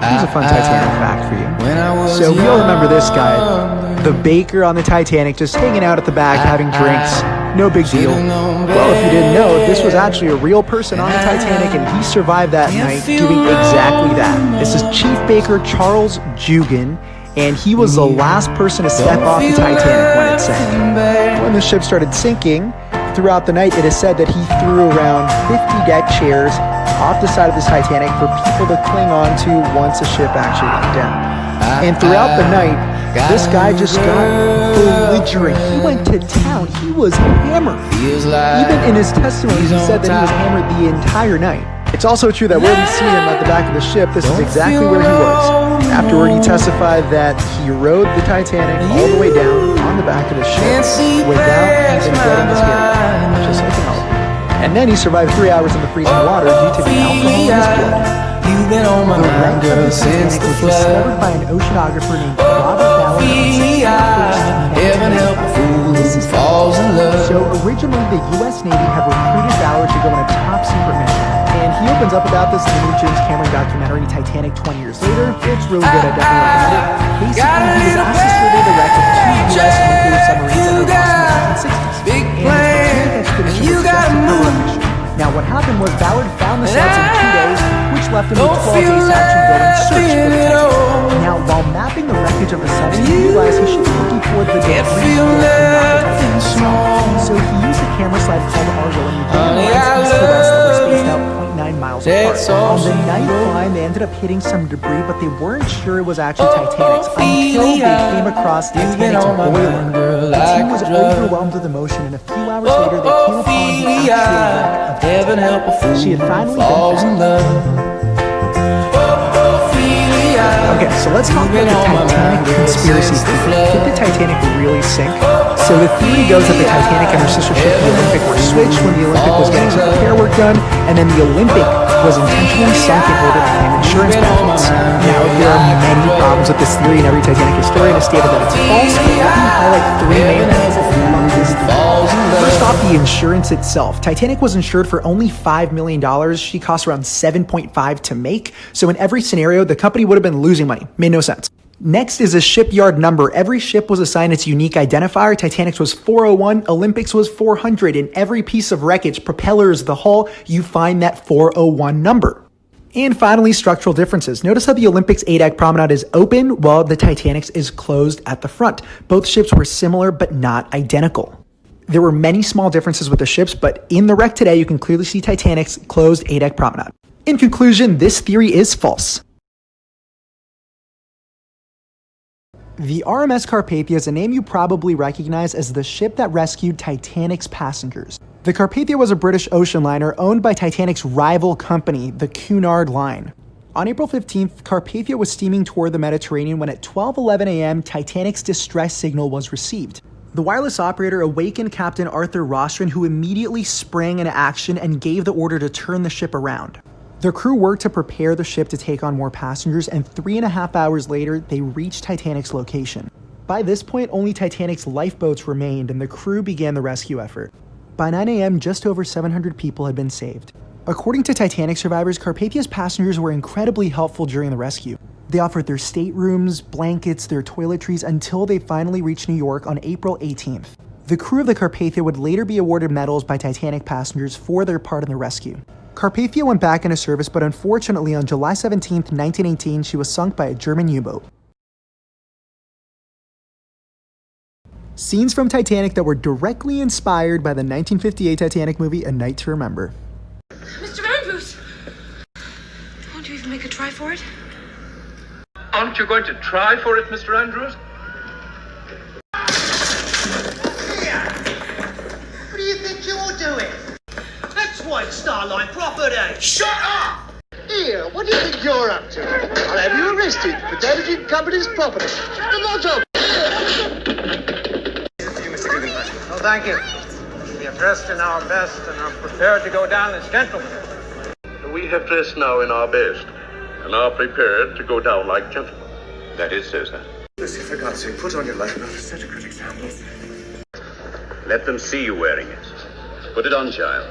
Here's a fun Titanic fact for you. So we all remember this guy, the baker on the Titanic, just hanging out at the back having drinks. No big deal. Well, if you didn't know, this was actually a real person on the Titanic, and he survived that night doing exactly that. This is Chief Baker Charles Jugan, and he was the last person to step off the Titanic when it sank. When the ship started sinking, throughout the night, it is said that he threw around 50 deck chairs off the side of the Titanic for people to cling on to once the ship actually went down. And throughout the night, this guy just got belligerent. He went to town. He was hammered. Even in his testimony, he said that he was hammered the entire night. It's also true that where we see him at the back of the ship, this is exactly where he was. Afterward, he testified that he rode the Titanic all the way down on the back of the ship without even getting his hair, just like an elephant. And then he survived 3 hours in the freezing water due to the alcohol in his blood. The wreck of the Titanic was discovered by an oceanographer named Robert Ballard. So originally, the U.S. Navy had recruited Ballard to go on a top-secret mission. And he opens up about this in the new James Cameron documentary Titanic 20 years later. It's really good, I definitely recommend it. Basically, he was asked to survey the wreck of two U.S. nuclear submarines that were lost in the 1960s. And the expedition was just a cover-up mission. Now, what happened was Ballard found the shards in 2 days, which left him with 12 days to actually go and search for the Titanic. Now, while mapping the wreckage of the submarine, he realized he should be looking for the debris field and not the Titanic itself. So he used a camera slide called Argo and he ran lines east to west that were spaced out 0.9 miles apart. On the night climb, they ended up hitting some debris, but they weren't sure it was actually Titanic's until they came across Titanic's boiler. The team was overwhelmed with emotion, and a few hours later, they came upon the actual wreck of Titanic. She had finally been found. Okay, so let's talk about the Titanic conspiracy theory. Did the Titanic really sink? So the theory goes that the Titanic and her sister ship, the Olympic, were switched when the Olympic was getting some repair work done, and then the Olympic was intentionally sunk in order to claim insurance benefits. Now, there are many problems with this theory, and every Titanic historian has stated that it's false, but let me highlight 3 main things that along this theory. First off, the insurance itself. Titanic was insured for only $5 million. She cost around $7.5 to make, so in every scenario, the company would have been losing money. Made no sense. Next is a shipyard number. Every ship was assigned its unique identifier. Titanic's was 401, Olympic's was 400. In every piece of wreckage, propellers, the hull, you find that 401 number. And finally, structural differences. Notice how the Olympic's A-deck promenade is open while the Titanic's is closed at the front. Both ships were similar but not identical. There were many small differences with the ships, but in the wreck today, you can clearly see Titanic's closed A-deck promenade. In conclusion, this theory is false. The RMS Carpathia is a name you probably recognize as the ship that rescued Titanic's passengers. The Carpathia was a British ocean liner owned by Titanic's rival company, the Cunard Line. On April 15th, Carpathia was steaming toward the Mediterranean when at 12:11 a.m., Titanic's distress signal was received. The wireless operator awakened Captain Arthur Rostron, who immediately sprang into action and gave the order to turn the ship around. The crew worked to prepare the ship to take on more passengers, and 3.5 hours later, they reached Titanic's location. By this point, only Titanic's lifeboats remained, and the crew began the rescue effort. By 9 a.m., just over 700 people had been saved. According to Titanic survivors, Carpathia's passengers were incredibly helpful during the rescue. They offered their staterooms, blankets, their toiletries until they finally reached New York on April 18th. The crew of the Carpathia would later be awarded medals by Titanic passengers for their part in the rescue. Carpathia went back into service, but unfortunately on July 17, 1918, she was sunk by a German U-boat. Scenes from Titanic that were directly inspired by the 1958 Titanic movie A Night to Remember. Mr. Andrews! Won't you even make a try for it? Aren't you going to try for it, Mr. Andrews? What do you think you're doing? That's White Star Line property! Shut up! Here, what do you think you're up to? I'll have you arrested for damaging company's property. The motto! Oh, thank you. We have dressed in our best and are prepared to go down as gentlemen. We have dressed now in our best and are prepared to go down like gentlemen. That is so, sir. Lucy, for God's sake, put on your life belt. Set a good example. Let them see you wearing it. Put it on, child.